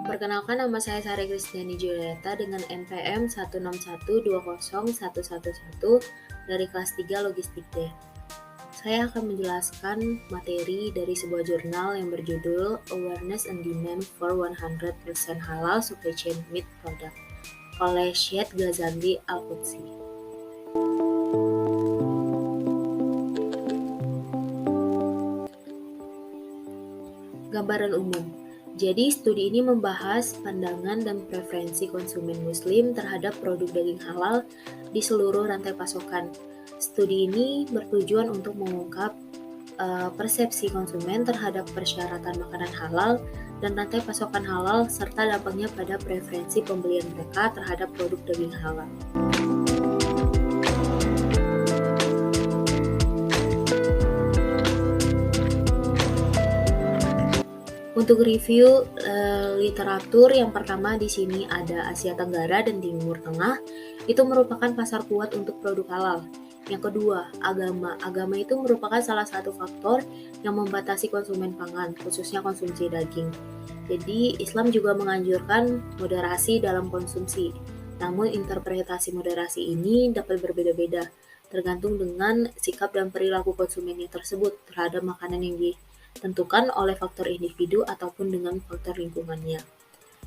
Perkenalkan, nama saya Sari Kristiani Julieta dengan NPM 161201111 dari kelas 3 Logistik D. Saya akan menjelaskan materi dari sebuah jurnal yang berjudul Awareness and Demand for 100% Halal Supply Chain Meat Product oleh Syed Ghazali Al-Qudsi. Gambaran umum. Jadi, studi ini membahas pandangan dan preferensi konsumen Muslim terhadap produk daging halal di seluruh rantai pasokan. Studi ini bertujuan untuk mengungkap persepsi konsumen terhadap persyaratan makanan halal dan rantai pasokan halal serta dampaknya pada preferensi pembelian mereka terhadap produk daging halal. Untuk review literatur, yang pertama di sini ada Asia Tenggara dan Timur Tengah, itu merupakan pasar kuat untuk produk halal. Yang kedua, agama. Agama itu merupakan salah satu faktor yang membatasi konsumen pangan, khususnya konsumsi daging. Jadi, Islam juga menganjurkan moderasi dalam konsumsi. Namun, interpretasi moderasi ini dapat berbeda-beda, tergantung dengan sikap dan perilaku konsumennya tersebut terhadap makanan yang ditentukan oleh faktor individu ataupun dengan faktor lingkungannya.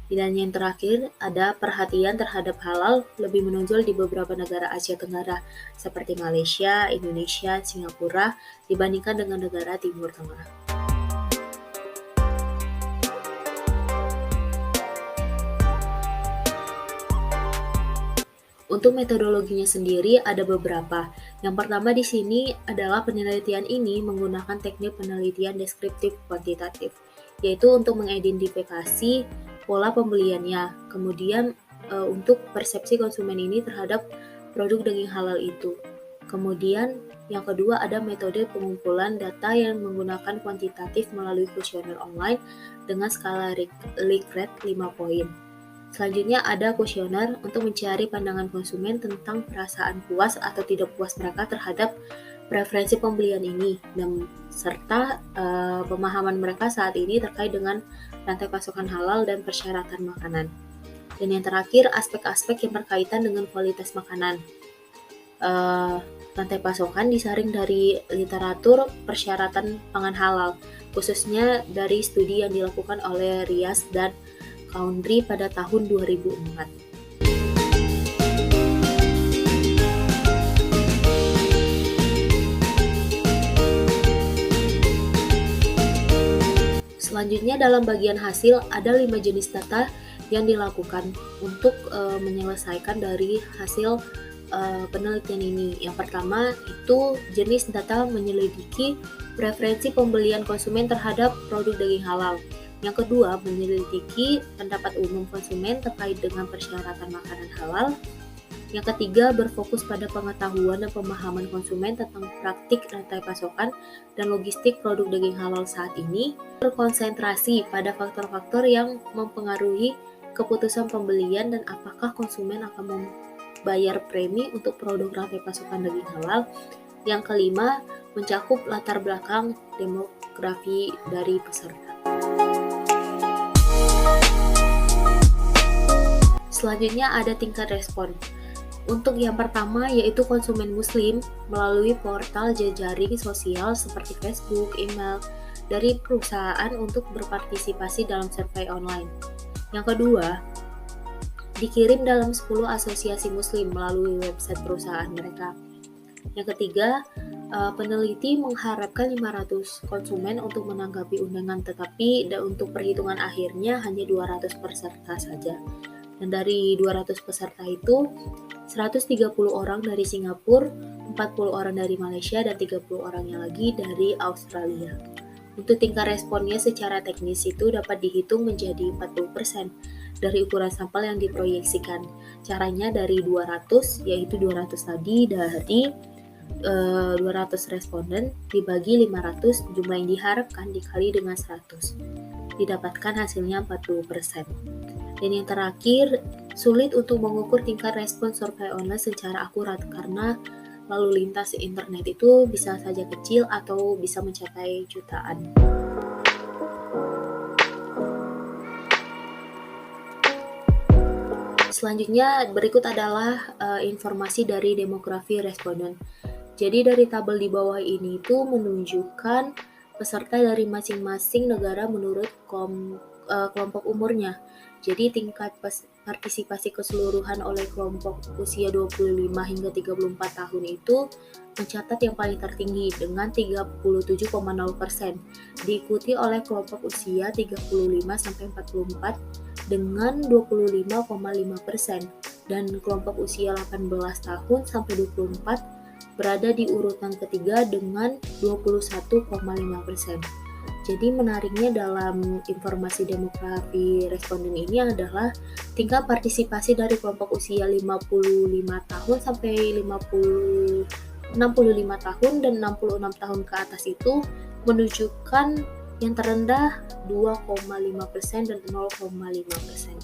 Dan yang terakhir, ada perhatian terhadap halal lebih menonjol di beberapa negara Asia Tenggara seperti Malaysia, Indonesia, Singapura dibandingkan dengan negara Timur Tengah. Untuk metodologinya sendiri ada beberapa. Yang pertama di sini adalah penelitian ini menggunakan teknik penelitian deskriptif kuantitatif, yaitu untuk mengidentifikasi pola pembeliannya, kemudian untuk persepsi konsumen ini terhadap produk daging halal itu. Kemudian yang kedua ada metode pengumpulan data yang menggunakan kuantitatif melalui kuesioner online dengan skala Likert 5 poin. Selanjutnya ada kuesioner untuk mencari pandangan konsumen tentang perasaan puas atau tidak puas mereka terhadap preferensi pembelian ini, dan serta pemahaman mereka saat ini terkait dengan rantai pasokan halal dan persyaratan makanan. Dan yang terakhir, aspek-aspek yang berkaitan dengan kualitas makanan. Rantai pasokan disaring dari literatur persyaratan pangan halal, khususnya dari studi yang dilakukan oleh Rias dan Country pada tahun 2004. Selanjutnya dalam bagian hasil ada 5 jenis data yang dilakukan untuk menyelesaikan dari hasil penelitian ini. Yang pertama itu jenis data menyelidiki preferensi pembelian konsumen terhadap produk daging halal. Yang kedua, menyelidiki pendapat umum konsumen terkait dengan persyaratan makanan halal. Yang ketiga, berfokus pada pengetahuan dan pemahaman konsumen tentang praktik rantai pasokan dan logistik produk daging halal saat ini. Berkonsentrasi pada faktor-faktor yang mempengaruhi keputusan pembelian dan apakah konsumen akan membayar premi untuk produk rantai pasokan daging halal. Yang kelima, mencakup latar belakang demografi dari peserta. Selanjutnya ada tingkat respon. Untuk yang pertama yaitu konsumen muslim melalui portal jejaring sosial seperti Facebook, email dari perusahaan untuk berpartisipasi dalam survei online. Yang kedua, dikirim dalam 10 asosiasi muslim melalui website perusahaan mereka. Yang ketiga, peneliti mengharapkan 500 konsumen untuk menanggapi undangan, tetapi untuk perhitungan akhirnya hanya 200 peserta saja. Dan dari 200 peserta itu, 130 orang dari Singapura, 40 orang dari Malaysia, dan 30 orangnya lagi dari Australia. Untuk tingkat responnya secara teknis itu dapat dihitung menjadi 40% dari ukuran sampel yang diproyeksikan. Caranya dari 200, yaitu 200 tadi dari 200 responden dibagi 500 jumlah yang diharapkan dikali dengan 100. Didapatkan hasilnya 40%. Dan yang terakhir, sulit untuk mengukur tingkat respon survei online secara akurat karena lalu lintas internet itu bisa saja kecil atau bisa mencapai jutaan. Selanjutnya berikut adalah informasi dari demografi responden. Jadi dari tabel di bawah ini itu menunjukkan peserta dari masing-masing negara menurut kelompok umurnya. Jadi tingkat partisipasi keseluruhan oleh kelompok usia 25 hingga 34 tahun itu mencatat yang paling tertinggi dengan 37,0%, diikuti oleh kelompok usia 35 sampai 44 dengan 25,5% dan kelompok usia 18 tahun sampai 24 berada di urutan ketiga dengan 21,5%. Jadi menariknya dalam informasi demografi responden ini adalah tingkat partisipasi dari kelompok usia 55 tahun sampai 65 tahun dan 66 tahun ke atas itu menunjukkan yang terendah 2,5% dan 0,5%.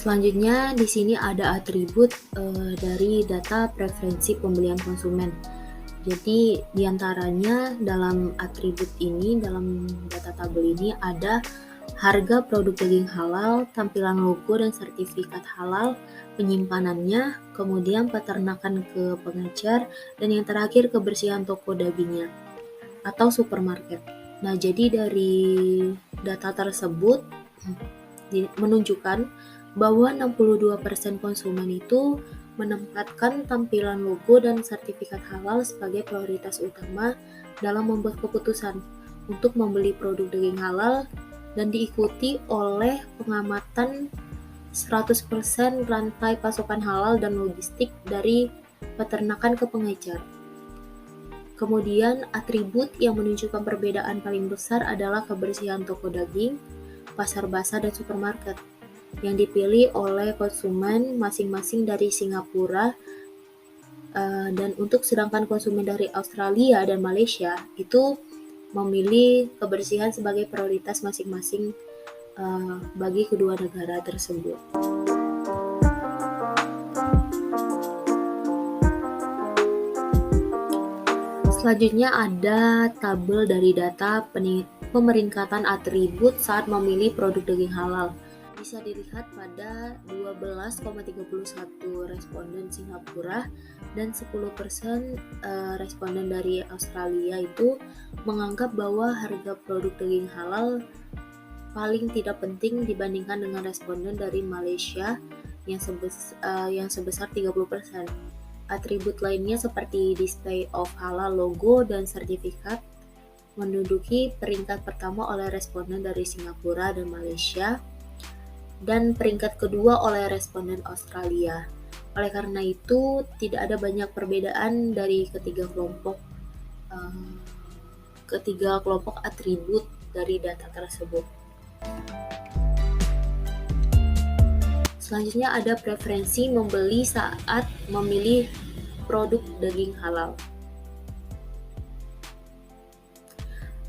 Selanjutnya di sini ada atribut dari data preferensi pembelian konsumen. Jadi diantaranya dalam atribut ini, dalam data tabel ini ada harga produk daging halal, tampilan logo dan sertifikat halal, penyimpanannya, kemudian peternakan ke pengecer, dan yang terakhir kebersihan toko dagingnya atau supermarket. Nah, jadi dari data tersebut menunjukkan bahwa 62% konsumen itu menempatkan tampilan logo dan sertifikat halal sebagai prioritas utama dalam membuat keputusan untuk membeli produk daging halal dan diikuti oleh pengamatan 100% rantai pasokan halal dan logistik dari peternakan ke pengecer. Kemudian atribut yang menunjukkan perbedaan paling besar adalah kebersihan toko daging, pasar basah dan supermarket yang dipilih oleh konsumen masing-masing dari Singapura dan untuk sedangkan konsumen dari Australia dan Malaysia itu memilih kebersihan sebagai prioritas masing-masing bagi kedua negara tersebut. Selanjutnya ada tabel dari data pemeringkatan atribut saat memilih produk daging halal. Bisa dilihat pada 12,31 responden Singapura dan 10% responden dari Australia itu menganggap bahwa harga produk daging halal paling tidak penting dibandingkan dengan responden dari Malaysia yang sebesar 30%. Atribut lainnya seperti display of halal logo dan sertifikat menduduki peringkat pertama oleh responden dari Singapura dan Malaysia dan peringkat kedua oleh responden Australia. Oleh karena itu, tidak ada banyak perbedaan dari ketiga kelompok atribut dari data tersebut. Selanjutnya ada preferensi membeli saat memilih produk daging halal.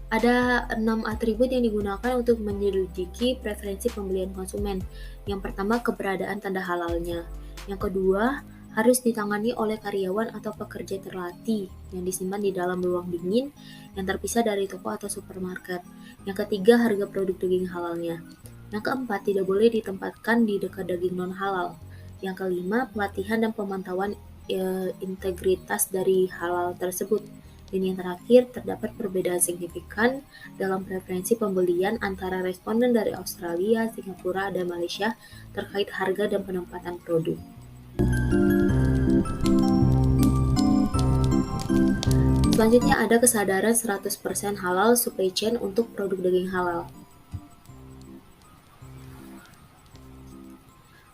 Ada 6 atribut yang digunakan untuk menyelidiki preferensi pembelian konsumen. Yang pertama, keberadaan tanda halalnya. Yang kedua, harus ditangani oleh karyawan atau pekerja terlatih yang disimpan di dalam ruang dingin yang terpisah dari toko atau supermarket. Yang ketiga, harga produk daging halalnya. Yang keempat, tidak boleh ditempatkan di dekat daging non-halal. Yang kelima, pelatihan dan pemantauan integritas dari halal tersebut. Dan yang terakhir, terdapat perbedaan signifikan dalam preferensi pembelian antara responden dari Australia, Singapura, dan Malaysia terkait harga dan penempatan produk. Selanjutnya ada kesadaran 100% halal supply chain untuk produk daging halal.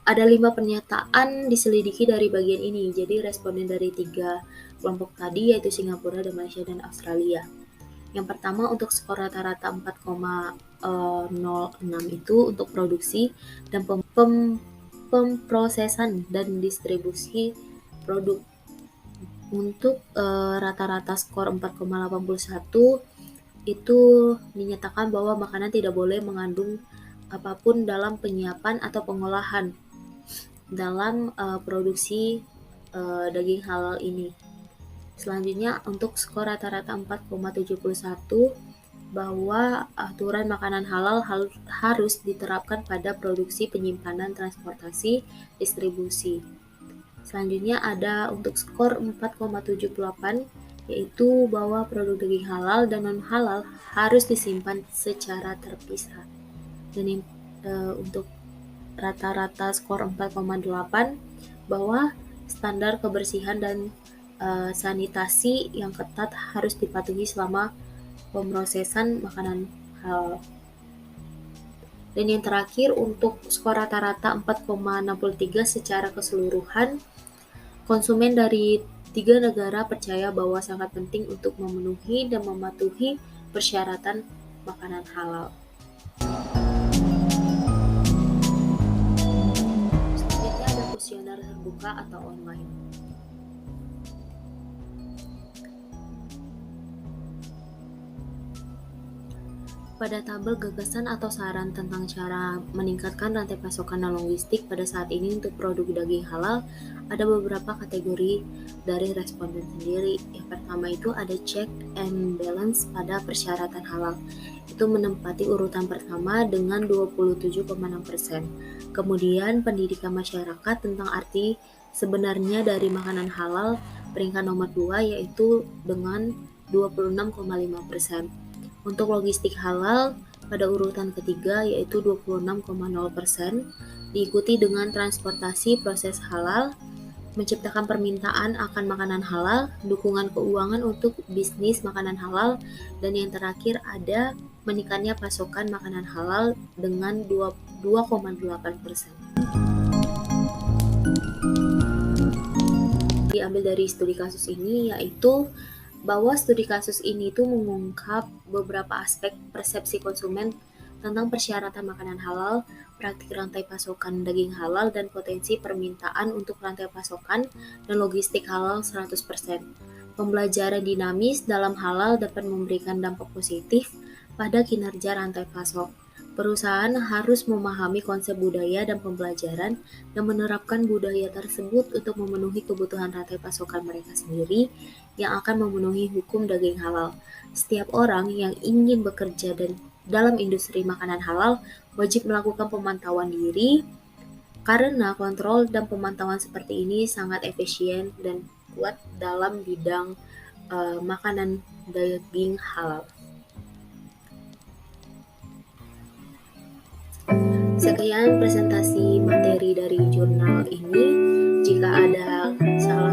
Ada 5 pernyataan diselidiki dari bagian ini, jadi responden dari 3 kelompok tadi yaitu Singapura, dan Malaysia, dan Australia. Yang pertama, untuk skor rata-rata 4,06 itu untuk produksi dan pemprosesan dan distribusi produk. Untuk rata-rata skor 4,81 itu dinyatakan bahwa makanan tidak boleh mengandung apapun dalam penyiapan atau pengolahan dalam produksi daging halal ini. Selanjutnya untuk skor rata-rata 4,71 bahwa aturan makanan halal harus diterapkan pada produksi, penyimpanan, transportasi, distribusi. Selanjutnya ada untuk skor 4,78, yaitu bahwa produk daging halal dan non-halal harus disimpan secara terpisah. Dan untuk rata-rata skor 4,8, bahwa standar kebersihan dan sanitasi yang ketat harus dipatuhi selama pemrosesan makanan halal. Dan yang terakhir untuk skor rata-rata 4,63 secara keseluruhan, konsumen dari 3 negara percaya bahwa sangat penting untuk memenuhi dan mematuhi persyaratan makanan halal. Selanjutnya ada kuesioner terbuka atau online. Pada tabel gagasan atau saran tentang cara meningkatkan rantai pasokan dan logistik pada saat ini untuk produk daging halal, ada beberapa kategori dari responden sendiri. Yang pertama itu ada check and balance pada persyaratan halal. Itu menempati urutan pertama dengan 27,6%. Kemudian pendidikan masyarakat tentang arti sebenarnya dari makanan halal peringkat nomor 2 yaitu dengan 26,5%. Untuk logistik halal pada urutan ketiga yaitu 26,0%, diikuti dengan transportasi proses halal, menciptakan permintaan akan makanan halal, dukungan keuangan untuk bisnis makanan halal, dan yang terakhir ada meningkatnya pasokan makanan halal dengan 2,8%. Diambil dari studi kasus ini yaitu bahwa studi kasus ini tuh mengungkap beberapa aspek persepsi konsumen tentang persyaratan makanan halal, praktik rantai pasokan daging halal, dan potensi permintaan untuk rantai pasokan dan logistik halal 100%. Pembelajaran dinamis dalam halal dapat memberikan dampak positif pada kinerja rantai pasok. Perusahaan harus memahami konsep budaya dan pembelajaran dan menerapkan budaya tersebut untuk memenuhi kebutuhan rantai pasokan mereka sendiri yang akan memenuhi hukum daging halal. Setiap orang yang ingin bekerja dalam industri makanan halal wajib melakukan pemantauan diri karena kontrol dan pemantauan seperti ini sangat efisien dan kuat dalam bidang makanan daging halal. Sekian presentasi materi dari jurnal ini. Jika ada salah